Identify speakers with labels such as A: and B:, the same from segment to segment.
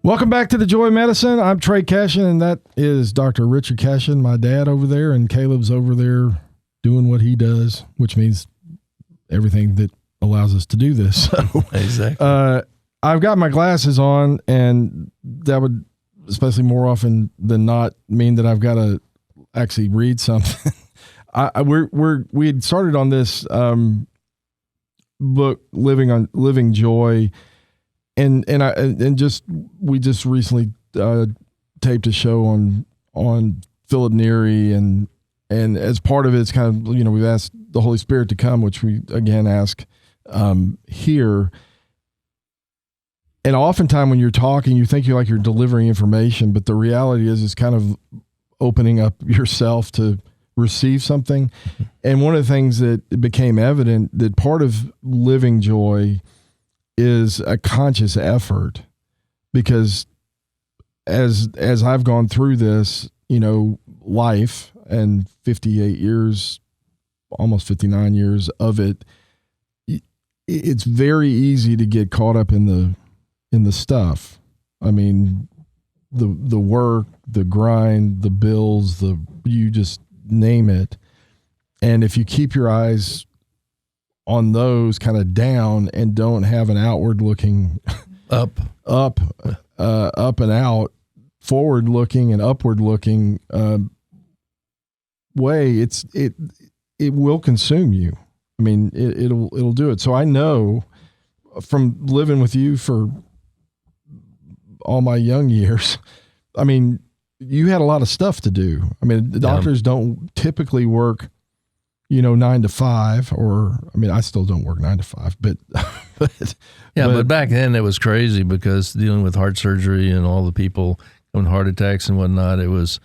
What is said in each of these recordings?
A: Welcome back to the Joy Medicine. I'm Trey Cashion, and that is Dr. Richard Cashion, my dad over there, and Caleb's over there doing what he does, which means everything that allows us to do this. So,
B: exactly.
A: I've got my glasses on, and that would, especially more often than not, mean that I've got to actually read something. We had started on this book, Living Joy. And we just recently taped a show on Philip Neri, and as part of it, it's kind of, we've asked the Holy Spirit to come, which we again ask here. And oftentimes when you're talking, you think you're delivering information, but the reality is it's kind of opening up yourself to receive something. And one of the things that became evident, that part of living joy is a conscious effort, because as I've gone through this, life, and 58 years, almost 59 years of it, it's very easy to get caught up in the stuff. I mean, the work, the grind, the bills, you just name it. And if you keep your eyes on those kind of down and don't have an outward looking up and out, forward looking and upward looking way, it will consume you. I mean, it'll do it. So I know from living with you for all my young years, I mean, you had a lot of stuff to do. I mean, the doctors don't typically work 9 to 5, or, I mean, I still don't work 9 to 5, but
B: back then it was crazy, because dealing with heart surgery and all the people having heart attacks and whatnot, it was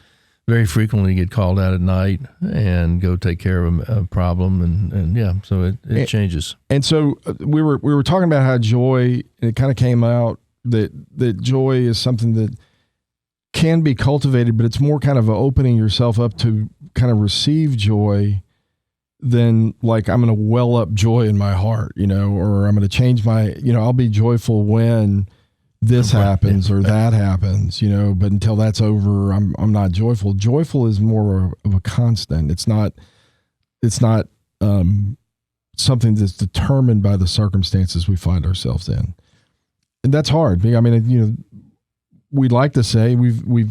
B: very frequently get called out at night and go take care of a problem. And so it changes. And
A: so we were talking about how joy, it kind of came out that joy is something that can be cultivated, but it's more kind of opening yourself up to kind of receive joy than like, I'm going to well up joy in my heart, or I'm going to change my, I'll be joyful when this happens or that happens, but until that's over, I'm not joyful. Joyful is more of a constant. It's not something that's determined by the circumstances we find ourselves in. And that's hard. I mean, we'd like to say we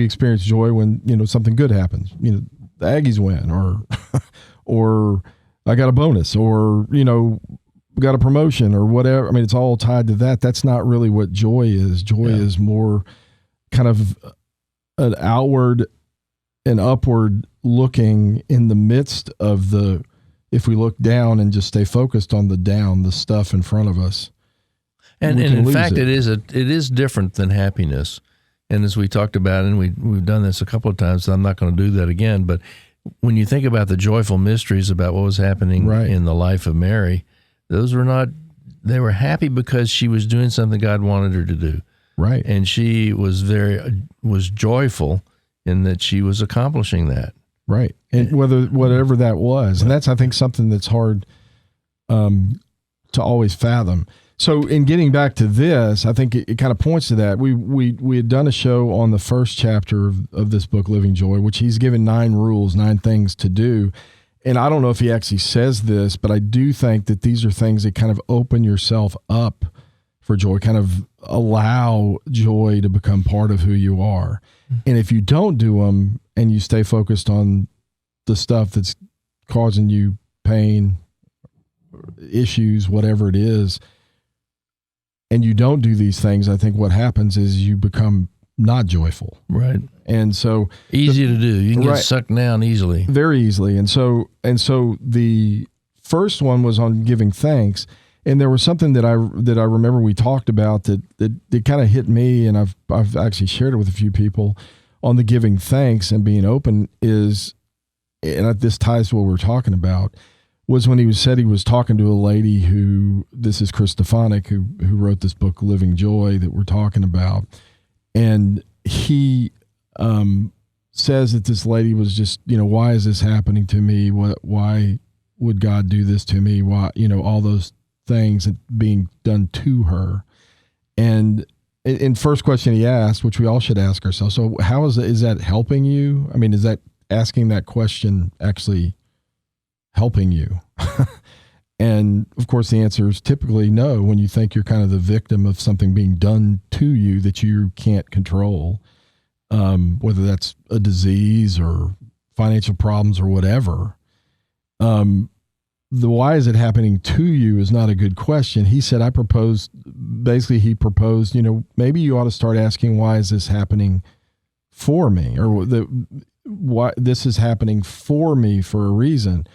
A: experience joy when, something good happens, the Aggies win, or I got a bonus, or, got a promotion or whatever. I mean, it's all tied to that. That's not really what joy is. Joy is more kind of an outward and upward looking in the midst of if we look down and just stay focused on the stuff in front of us.
B: And in fact, it is different than happiness. And as we talked about, and we've done this a couple of times, so I'm not going to do that again, but when you think about the joyful mysteries about what was happening in the life of Mary, they were happy because she was doing something God wanted her to do.
A: Right.
B: And she was joyful in that she was accomplishing that.
A: Right. And whatever that was. And that's, I think, something that's hard to always fathom. So in getting back to this, I think it kind of points to that. We had done a show on the first chapter of this book, Living Joy, which he's given 9 rules, 9 things to do. And I don't know if he actually says this, but I do think that these are things that kind of open yourself up for joy, kind of allow joy to become part of who you are. And if you don't do them and you stay focused on the stuff that's causing you pain, issues, whatever it is, and you don't do these things, I think what happens is you become not joyful.
B: Right.
A: And so
B: easy to do. You can get sucked down easily.
A: Very easily. And so the first one was on giving thanks. And there was something that I remember we talked about that kind of hit me, and I've actually shared it with a few people on the giving thanks and being open is, and this ties to what we're talking about, was when he was talking to a lady who, this is Chris Stefanik, who wrote this book, Living Joy, that we're talking about. And he says that this lady was just, why is this happening to me? Why would God do this to me? Why, all those things being done to her. And in first question he asked, which we all should ask ourselves. So how is that helping you? I mean, is that asking that question actually helping you? And of course the answer is typically no, when you think you're kind of the victim of something being done to you that you can't control, whether that's a disease or financial problems or whatever. The why is it happening to you is not a good question. He said, he proposed, maybe you ought to start asking, why is this happening for me? Or why this is happening for me for a reason,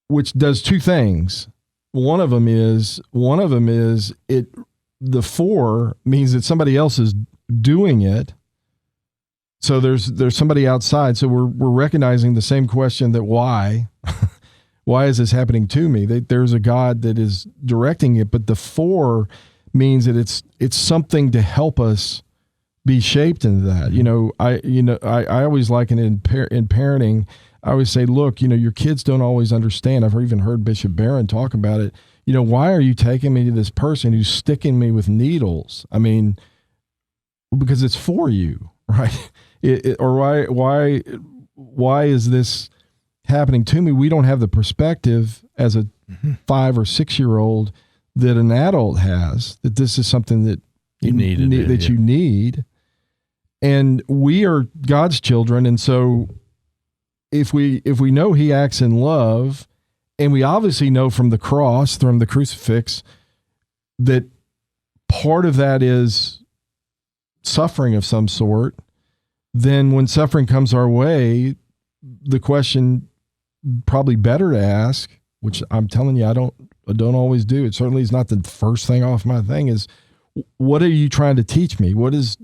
A: which does two things. One of them is the for means that somebody else is doing it. So there's somebody outside. So we're recognizing the same question, that why is this happening to me? There's a God that is directing it, but the for means that it's something to help us be shaped into that. I always liken it in parenting. I always say, look, your kids don't always understand. I've even heard Bishop Barron talk about it. Why are you taking me to this person who's sticking me with needles? I mean, because it's for you, right? Or why is this happening to me? We don't have the perspective as a 5 or 6 year old that an adult has, that this is something that you need. And we are God's children. And so if we know he acts in love, and we obviously know from the cross, from the crucifix, that part of that is suffering of some sort, then when suffering comes our way, the question probably better to ask, which I'm telling you, I don't always do. It certainly is not the first thing off my thing, is what are you trying to teach me? What is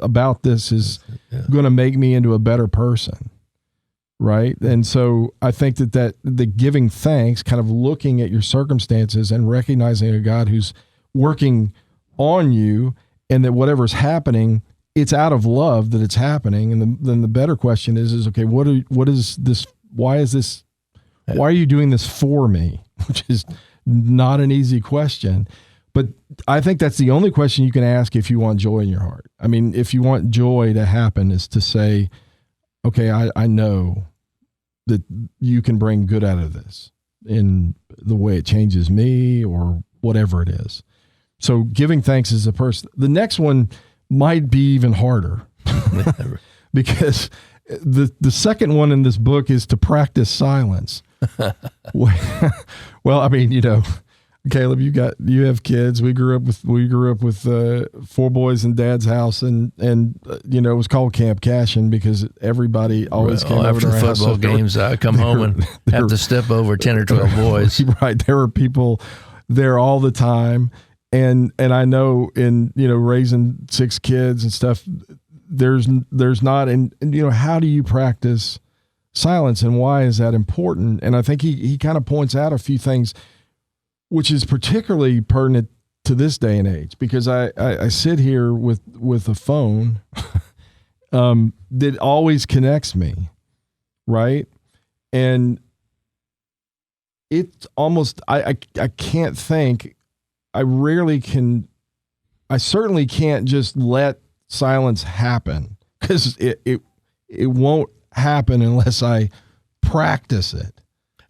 A: about this is going to make me into a better person? Right. And so I think that the giving thanks, kind of looking at your circumstances and recognizing a God who's working on you, and that whatever's happening, it's out of love that it's happening. And then the better question is okay, what is this? Why are you doing this for me? Which is not an easy question, but I think that's the only question you can ask if you want joy in your heart. I mean, if you want joy to happen, is to say, okay, I know that you can bring good out of this in the way it changes me or whatever it is. So giving thanks is the first. The next one might be even harder because the second one in this book is to practice silence. Well, I mean, Caleb, you have kids. We grew up with 4 boys in Dad's house, and it was called Camp Cashion because everybody always came over
B: after
A: to our
B: football
A: house.
B: games. I come home and have to step over 10 or 12 boys.
A: Right, there were people there all the time, and I know in raising 6 kids and stuff, there's not, and how do you practice silence, and why is that important? And I think he kind of points out a few things, which is particularly pertinent to this day and age, because I sit here with a phone that always connects me, right? And it's almost, I can't think, I certainly can't just let silence happen, because it won't happen unless I practice it.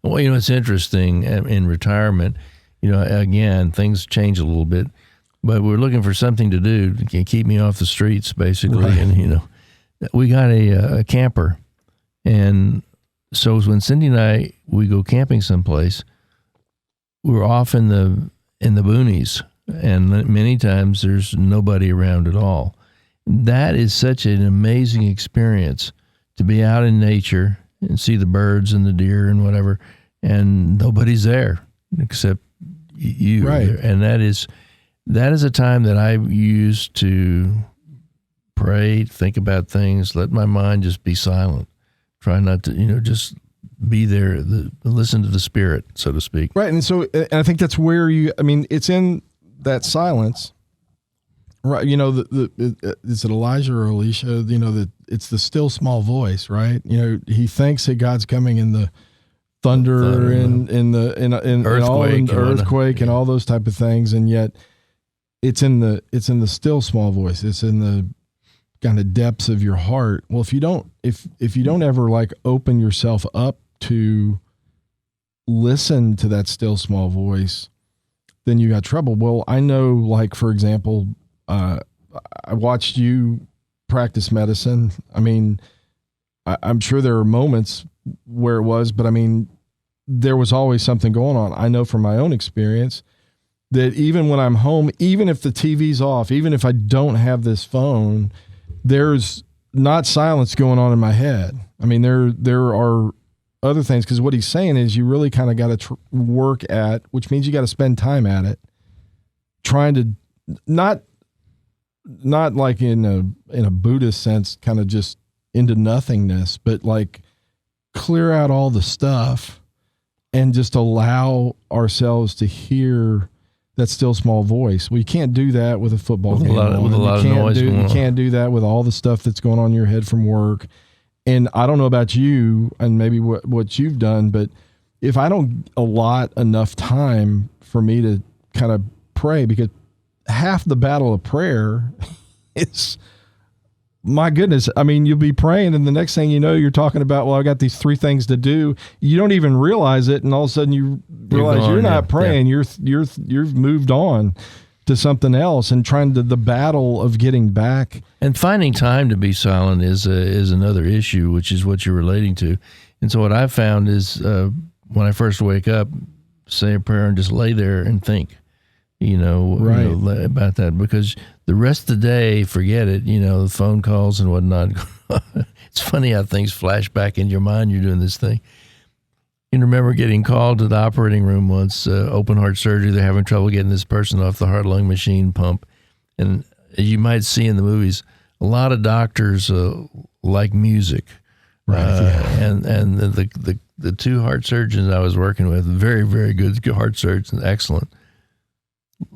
B: Well, it's interesting in retirement, again, things change a little bit, but we're looking for something to do to keep me off the streets, basically. Right. And, we got a camper. And so when Cindy and I, we go camping someplace, we're off in the boonies, and many times there's nobody around at all. That is such an amazing experience, to be out in nature and see the birds and the deer and whatever, and nobody's there except you.
A: Right.
B: And that is a time that I use to pray, think about things, let my mind just be silent. Try not to, just be there, listen to the Spirit, so to speak.
A: Right. And so, and I think that's where it's in that silence, right? Is it Elijah or Elisha? That it's the still small voice, right? He thinks that God's coming in the thunder and in the earthquake and all those type of things, and yet it's in the still small voice. It's in the kind of depths of your heart. Well, if you don't ever like open yourself up to listen to that still small voice, then you got trouble. Well, I know, like, for example, I watched you practice medicine. I mean, I'm sure there are moments where it was, but I mean, there was always something going on. I know from my own experience that even when I'm home, even if the TV's off, even if I don't have this phone, there's not silence going on in my head. I mean, there are other things, because what he's saying is you really kind of got to work at, which means you got to spend time at it, trying to not like in a Buddhist sense, kind of just into nothingness, but like clear out all the stuff and just allow ourselves to hear that still small voice. We can't do that with a football game.
B: With a lot of noise going on.
A: You can't do that with all the stuff that's going on in your head from work. And I don't know about you and maybe what you've done, but if I don't allot enough time for me to kind of pray, because half the battle of prayer is, my goodness, I mean, you'll be praying and the next thing you know, you're talking about, well, I got these 3 things to do. You don't even realize it. And all of a sudden you realize you're not praying. Yeah. You've moved on to something else and trying to the battle of getting back.
B: And finding time to be silent is another issue, which is what you're relating to. And so what I've found is when I first wake up, say a prayer and just lay there and think, right, about that, because the rest of the day, forget it, the phone calls and whatnot. It's funny how things flash back in your mind. You're doing this thing. You remember getting called to the operating room once, open heart surgery. They're having trouble getting this person off the heart-lung machine pump. And as you might see in the movies, a lot of doctors like music.
A: Right.
B: And the 2 heart surgeons I was working with, very, very good heart surgeons, excellent,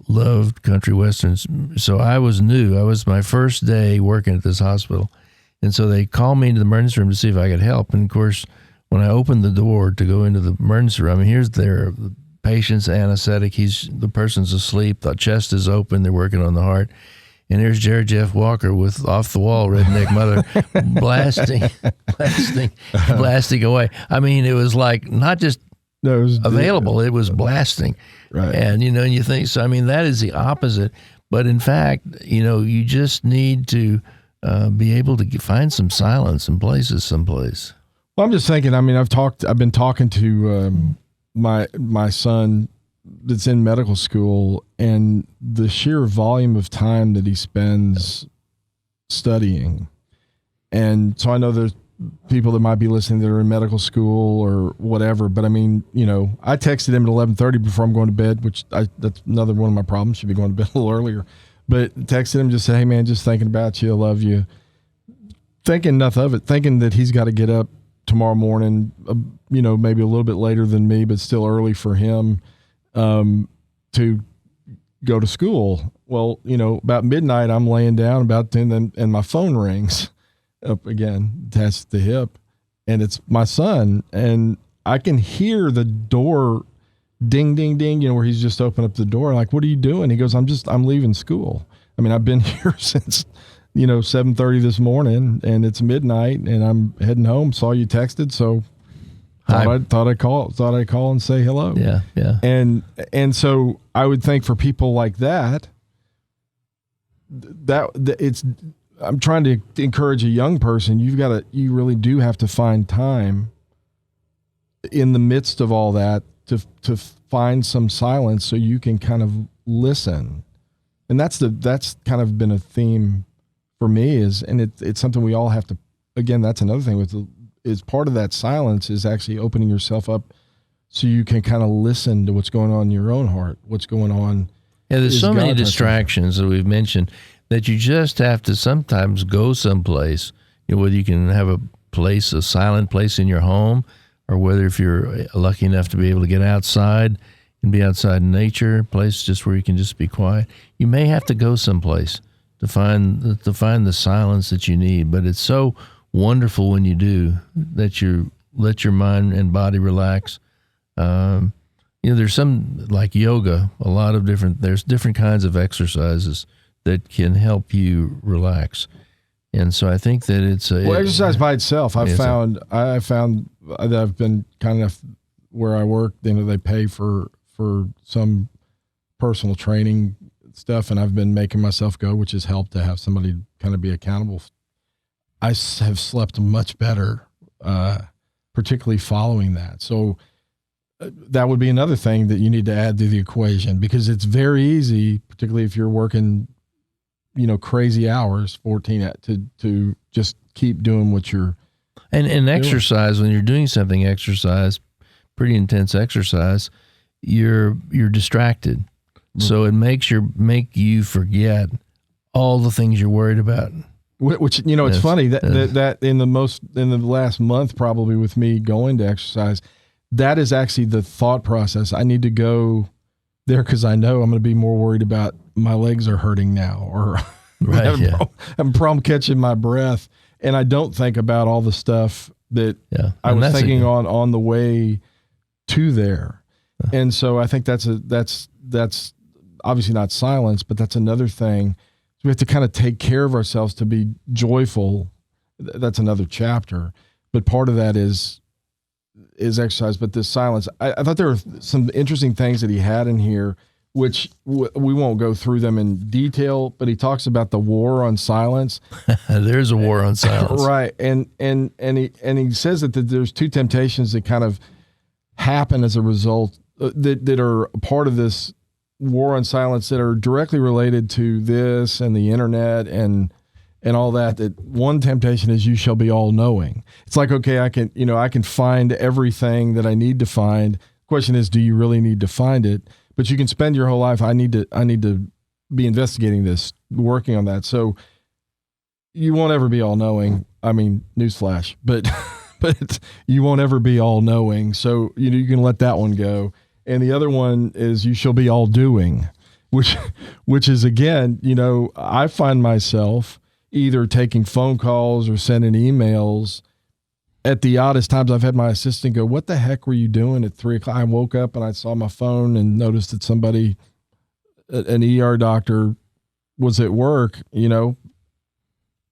B: loved country westerns. So I was new. I was my first day working at this hospital. And so they called me into the emergency room to see if I could help. And of course, when I opened the door to go into the emergency room, here's the patient's anesthetic. The person's asleep. The chest is open. They're working on the heart. And here's Jared Jeff Walker with off the wall redneck mother blasting away. I mean, it was like not just available, it was blasting.
A: Right.
B: And, and you think, so I mean, that is the opposite. But in fact, you just need to be able to find some silence in places someplace.
A: Well, I'm just thinking, I mean, I've been talking to my son that's in medical school, and the sheer volume of time that he spends studying. And so I know there's people that might be listening that are in medical school or whatever, but I mean, I texted him at 11:30 before I'm going to bed, which that's another one of my problems. Should be going to bed a little earlier, but texted him, just say, hey man, just thinking about you. I love you. Thinking nothing of it, thinking that he's got to get up tomorrow morning, maybe a little bit later than me, but still early for him, to go to school. Well, about midnight, I'm laying down and my phone rings up again, attached to the hip, and it's my son, and I can hear the door ding, ding, ding, where he's just opened up the door. Like, what are you doing? He goes, I'm leaving school. I mean, I've been here since 7:30 this morning, and it's midnight, and I'm heading home. Saw you texted, so thought I'd call and say hello.
B: Yeah.
A: And so I would think for people like that it's. I'm trying to encourage a young person. You really do have to find time in the midst of all that to find some silence so you can kind of listen. And that's kind of been a theme for me it's something we all have to, again, that's another thing is part of that silence is actually opening yourself up so you can kind of listen to what's going on in your own heart, what's going on.
B: Yeah, there's so many distractions that we've mentioned that you just have to sometimes go someplace, whether you can have a silent place in your home, or whether if you're lucky enough to be able to get outside and be outside in nature, a place just where you can just be quiet. You may have to go someplace to find the silence that you need, but it's so wonderful when you do that you let your mind and body relax. there's some like yoga, there's different kinds of exercises that can help you relax. And so I think that
A: exercise by itself, I found that I've been kind of where I work, they pay for some personal training stuff, and I've been making myself go, which has helped to have somebody kind of be accountable. I have slept much better, particularly following that. So that would be another thing that you need to add to the equation, because it's very easy, particularly if you're working, crazy hours, 14 to just keep doing what you're
B: and exercise. When you're doing something, pretty intense exercise, you're distracted. Mm-hmm. So it make you forget all the things you're worried about.
A: Which it's funny that in the last month, probably with me going to exercise, that is actually the thought process. I need to go there because I know I'm going to be more worried about my legs are hurting now, or having a problem catching my breath, and I don't think about all the stuff that I was thinking on the way to there. And so I think that's obviously not silence, but that's another thing. We have to kind of take care of ourselves to be joyful. That's another chapter, but part of that is exercise. But this silence, I thought there were some interesting things that he had in here, which we won't go through them in detail, but he talks about the war on silence.
B: There's a war on silence.
A: Right. And he says that there's two temptations that kind of happen as a result that are part of this war on silence, that are directly related to this and the internet and all that. That one temptation is you shall be all knowing. It's like, okay, I can find everything that I need to find. Question is, do you really need to find it? But you can spend your whole life, I need to be investigating this, working on that. So you won't ever be all knowing. I mean, newsflash, but you won't ever be all knowing. So, you can let that one go. And the other one is you shall be all doing, which is, again, I find myself either taking phone calls or sending emails at the oddest times. I've had my assistant go, "What the heck were you doing at 3:00?" I woke up and I saw my phone and noticed that somebody, an ER doctor, was at work.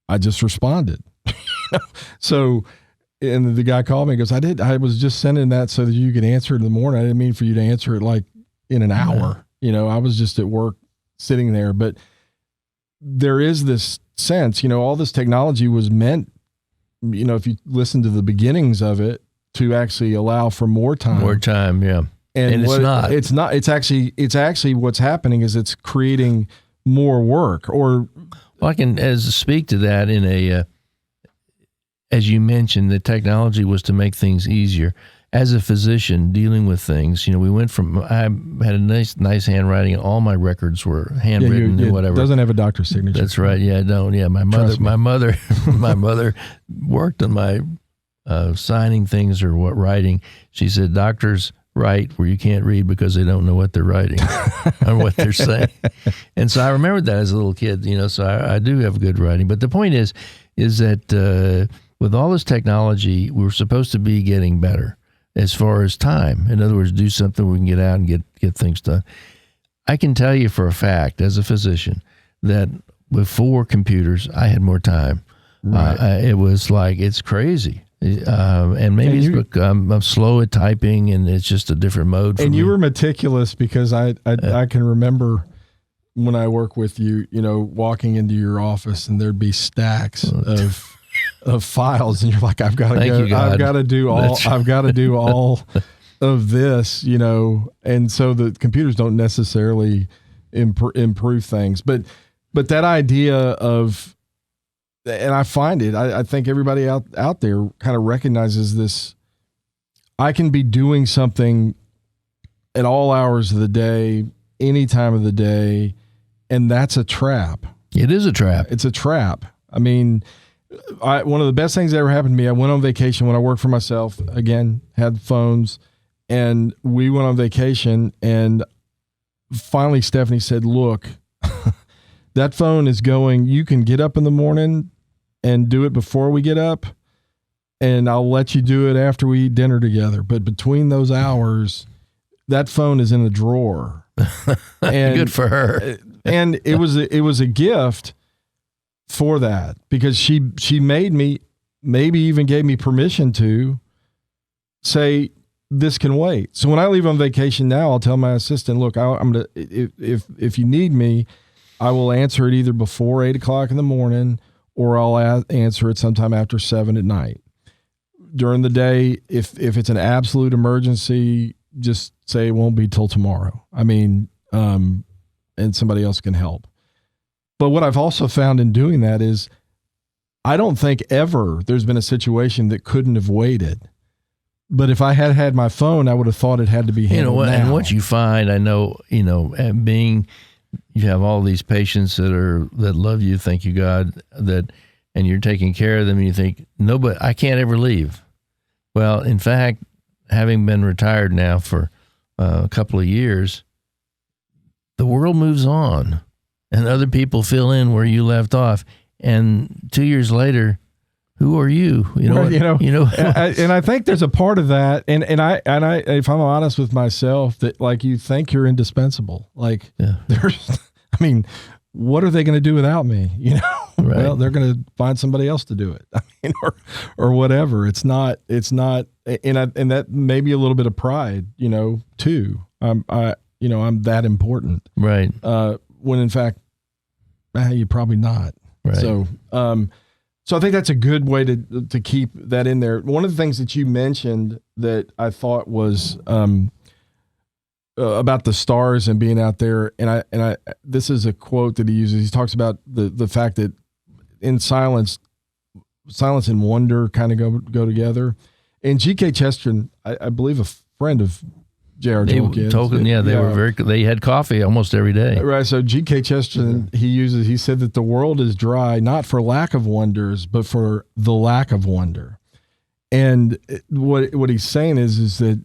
A: I just responded. So, and the guy called me and goes, I was just sending that so that you could answer it in the morning. I didn't mean for you to answer it like in an hour. I was just at work sitting there. But there is this sense, all this technology was meant, if you listen to the beginnings of it, to actually allow for more time.
B: More time, yeah. And it's not.
A: It's not. It's actually what's happening is it's creating more work. Or
B: I can speak to that in a. As you mentioned, the technology was to make things easier. As a physician dealing with things, we went from, I had a nice handwriting, and all my records were handwritten and whatever.
A: Doesn't have a doctor's signature.
B: That's right. Yeah, I don't. Yeah, my mother worked on my signing things or writing. She said, "Doctors write where you can't read because they don't know what they're writing or what they're saying." And so I remembered that as a little kid. So I do have good writing. But the point is that with all this technology, we're supposed to be getting better as far as time. In other words, do something we can get out and get things done. I can tell you for a fact, as a physician, that with 4 computers, I had more time. Right. It was like, it's crazy. And maybe I'm slow at typing, and it's just a different mode for me.
A: And you were meticulous, because I can remember when I work with you, walking into your office and there'd be stacks of files, and you're like, I've got to go. I've got to do all of this, and so the computers don't necessarily improve things, but that idea of, and I find it, I think everybody out there kind of recognizes this. I can be doing something at all hours of the day, any time of the day, and that's a trap.
B: It is a trap.
A: It's a trap. I mean, one of the best things that ever happened to me, I went on vacation when I worked for myself, again, had phones, and we went on vacation, and finally Stephanie said, "Look, that phone is going, you can get up in the morning and do it before we get up, and I'll let you do it after we eat dinner together. But between those hours, that phone is in a drawer. And
B: good for her.
A: And it was a gift for that, because she made me, maybe even gave me permission to say, this can wait. So when I leave on vacation now, I'll tell my assistant, look, I'm gonna, if you need me, I will answer it either before 8 o'clock in the morning, or I'll answer it sometime after 7 at night. During the day, if it's an absolute emergency, just say it won't be till tomorrow. I mean, and somebody else can help. But what I've also found in doing that is, I don't think ever there's been a situation that couldn't have waited. But if I had had my phone, I would have thought it had to be handled now.
B: And what you find, I know, you have all these patients that love you, thank you God, and you're taking care of them, and you think, no, but I can't ever leave. Well, in fact, having been retired now for a couple of years, the world moves on, and other people fill in where you left off. And 2 years later, who are you? And I think there's a part of that, and I, if I'm honest with myself, that like you think you're indispensable. Like what are they going to do without me? Right. Well, they're going to find somebody else to do it. Or whatever. It's not, and that may be a little bit of pride, too. I'm that important. Right.
A: When in fact, you're probably not.
B: Right.
A: So I think that's a good way to keep that in there. One of the things that you mentioned that I thought was about the stars and being out there, and I this is a quote that he uses. He talks about the fact that in silence and wonder kind of go together. And G.K. Chesterton, I believe a friend of J.R. Tolkien.
B: They had coffee almost every day.
A: Right. So G.K. Chesterton, he said that the world is dry, not for lack of wonders, but for the lack of wonder. And what he's saying is that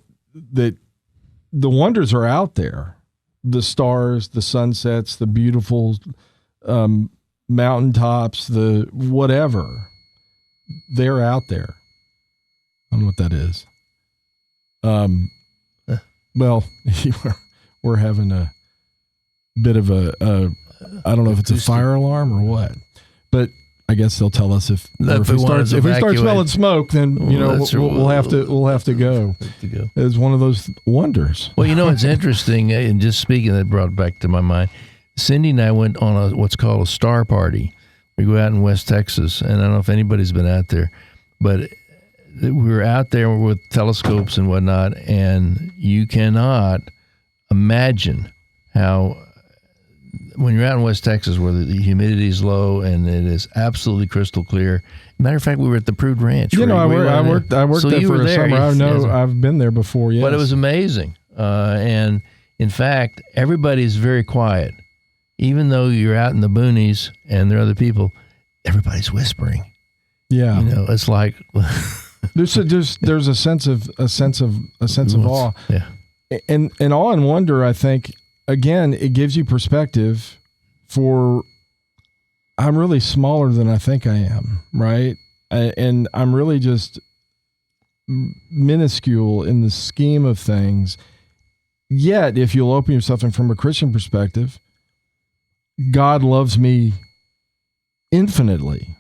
A: the wonders are out there. The stars, the sunsets, the beautiful mountaintops, the whatever, they're out there. I don't know what that is. Well, we're having a bit of I don't know if it's a fire alarm or what, but I guess they'll tell us if we start smelling smoke, then we'll have to go. It's one of those wonders.
B: Well, it's interesting, and just speaking, that brought back to my mind. Cindy and I went on what's called a star party. We go out in West Texas, and I don't know if anybody's been out there, but we were out there with telescopes and whatnot, and you cannot imagine how, when you're out in West Texas where the humidity is low and it is absolutely crystal clear. Matter of fact, we were at the Prude Ranch.
A: I worked there for a summer. I've been there before, yes.
B: But it was amazing. And in fact, everybody's very quiet. Even though you're out in the boonies and there are other people, everybody's whispering.
A: Yeah.
B: It's like...
A: There's a sense of awe,
B: yeah,
A: and awe and wonder. I think again, it gives you perspective. For I'm really smaller than I think I am, right? And I'm really just minuscule in the scheme of things. Yet, if you'll open yourself in from a Christian perspective, God loves me infinitely.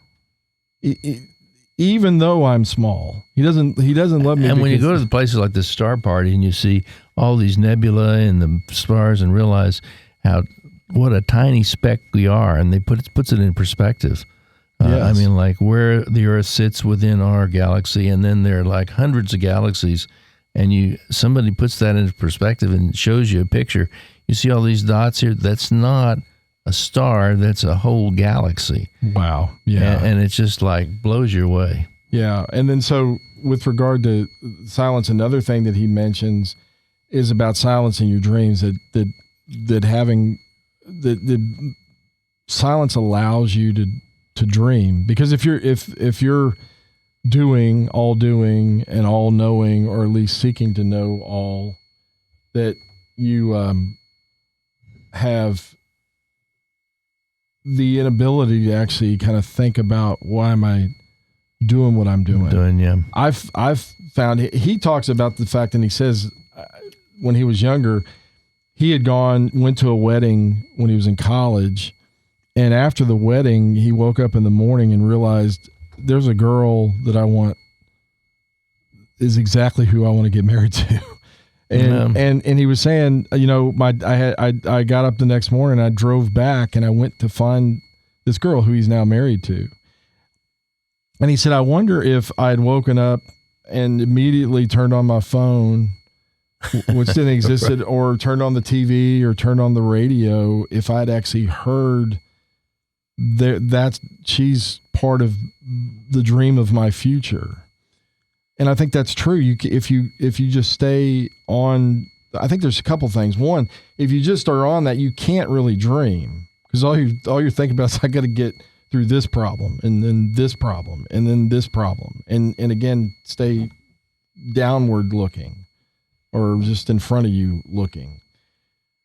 A: Even though I'm small, he doesn't love me.
B: And when you go to the places like this star party and you see all these nebula and the stars and realize what a tiny speck we are, and they puts it in perspective.
A: Yes.
B: Like where the Earth sits within our galaxy, and then there are like hundreds of galaxies, and somebody puts that into perspective and shows you a picture. You see all these dots here. That's not a star, that's a whole galaxy.
A: Wow. Yeah.
B: And it's just like blows your way.
A: Yeah. And then so with regard to silence, another thing that he mentions is about silencing your dreams, that having the silence allows you to dream. Because if you're doing and all knowing, or at least seeking to know all, that you have the inability to actually kind of think about, why am I doing what I'm doing?
B: Yeah.
A: I've found, he talks about the fact, and he says when he was younger, he had went to a wedding when he was in college. And after the wedding, he woke up in the morning and realized there's a girl that I want is exactly who I want to get married to. And he was saying, I got up the next morning, I drove back and I went to find this girl who he's now married to. And he said, I wonder if I had woken up and immediately turned on my phone, which didn't exist, right, or turned on the TV or turned on the radio, if I'd actually heard that she's part of the dream of my future. And I think that's true. If you just stay on, I think there's a couple things. One, if you just are on that, you can't really dream, because all you're thinking about is I got to get through this problem and then this problem and then this problem, and again, stay downward looking or just in front of you looking.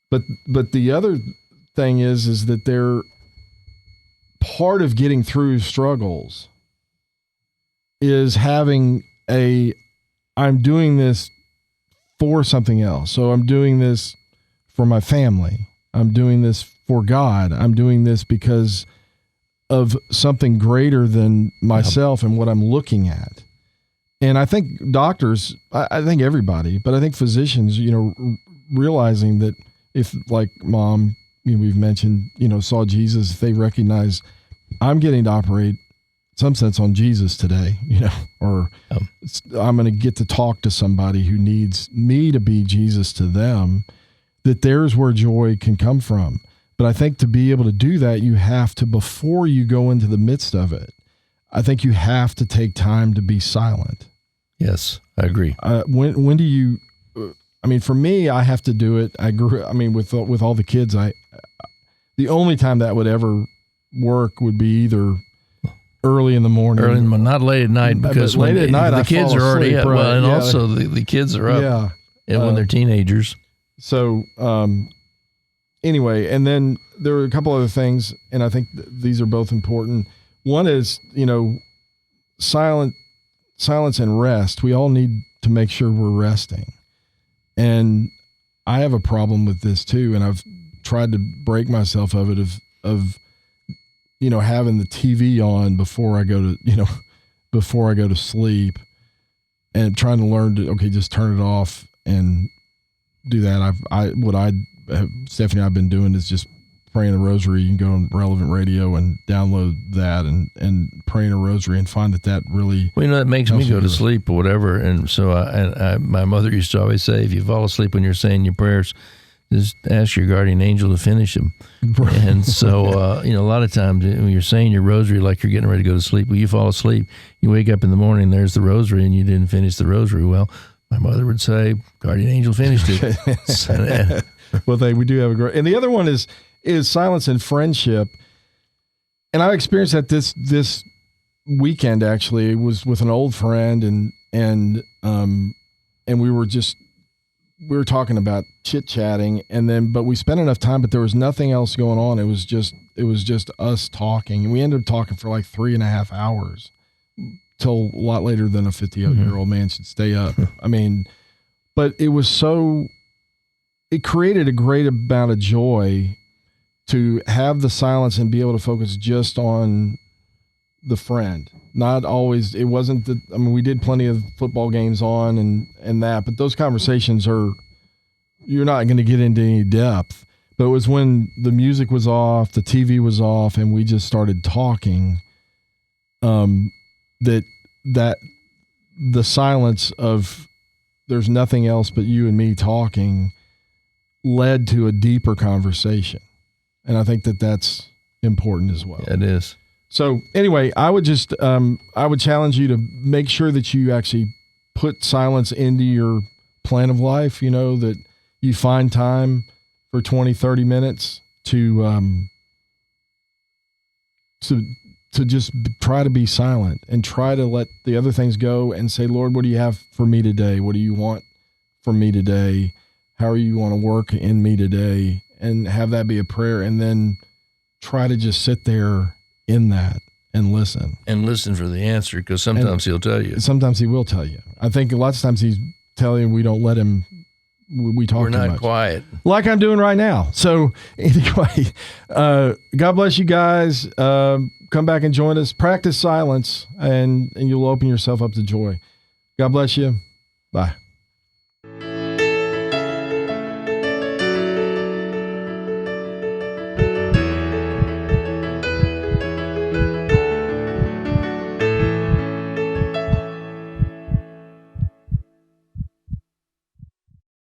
A: But the other thing is that they're part of getting through struggles is having I'm doing this for something else. So I'm doing this for my family. I'm doing this for God. I'm doing this because of something greater than myself and what I'm looking at. And I think doctors, I think everybody, but I think physicians, realizing that if, like Mom, we've mentioned, saw Jesus, if they recognize I'm getting to operate some sense on Jesus today, or I'm going to get to talk to somebody who needs me to be Jesus to them, that there's where joy can come from. But I think to be able to do that, you have to, before you go into the midst of it, I think you have to take time to be silent.
B: Yes, I agree.
A: When do you, for me, I have to do it. With all the kids, the only time that would ever work would be either early in the morning,
B: not late at night, because
A: late at night
B: the kids are already
A: asleep,
B: up,
A: right?
B: and also the kids are up, and when they're teenagers. So
A: anyway, and then there were a couple other things, and I think these are both important. One is silence and rest. We all need to make sure we're resting, and I have a problem with this too, and I've tried to break myself of it of having the TV on before I go to sleep, and trying to learn to, just turn it off and do that. Stephanie and I've been doing is just praying the rosary. You can go on Relevant Radio and download that and praying a rosary and find that really.
B: Well, that makes me go to sleep or whatever. And so my mother used to always say, if you fall asleep when you're saying your prayers, just ask your guardian angel to finish them. Right. And so, a lot of times when you're saying your rosary like you're getting ready to go to sleep, you fall asleep, you wake up in the morning, there's the rosary, and you didn't finish the rosary. Well, my mother would say, guardian angel finished it.
A: Well, we do have a great, and the other one is silence and friendship. And I experienced that this weekend, actually. It was with an old friend, and we were talking about chit-chatting, but we spent enough time, but there was nothing else going on. It was just us talking, and we ended up talking for like 3.5 hours, till a lot later than a 50-year-old man should stay up. But it created a great amount of joy to have the silence and be able to focus just on the friend. Not always, it wasn't we did plenty of football games on and that, but those conversations you're not going to get into any depth. But it was when the music was off, the TV was off, and we just started talking, that the silence of there's nothing else but you and me talking led to a deeper conversation. And I think that's important as well.
B: It is.
A: So anyway, I would challenge you to make sure that you actually put silence into your plan of life, that you find time for 20, 30 minutes to just try to be silent and try to let the other things go and say, Lord, what do you have for me today? What do you want from me today? How you want to work in me today? And have that be a prayer, and then try to just sit there in that and listen.
B: And listen for the answer, because sometimes he'll tell you.
A: Sometimes he will tell you. I think lots of times he's telling you we don't let him we talk
B: We're
A: too
B: not
A: much.
B: quiet.
A: Like I'm doing right now. So anyway, God bless you guys. Come back and join us. Practice silence, and you'll open yourself up to joy. God bless you. Bye.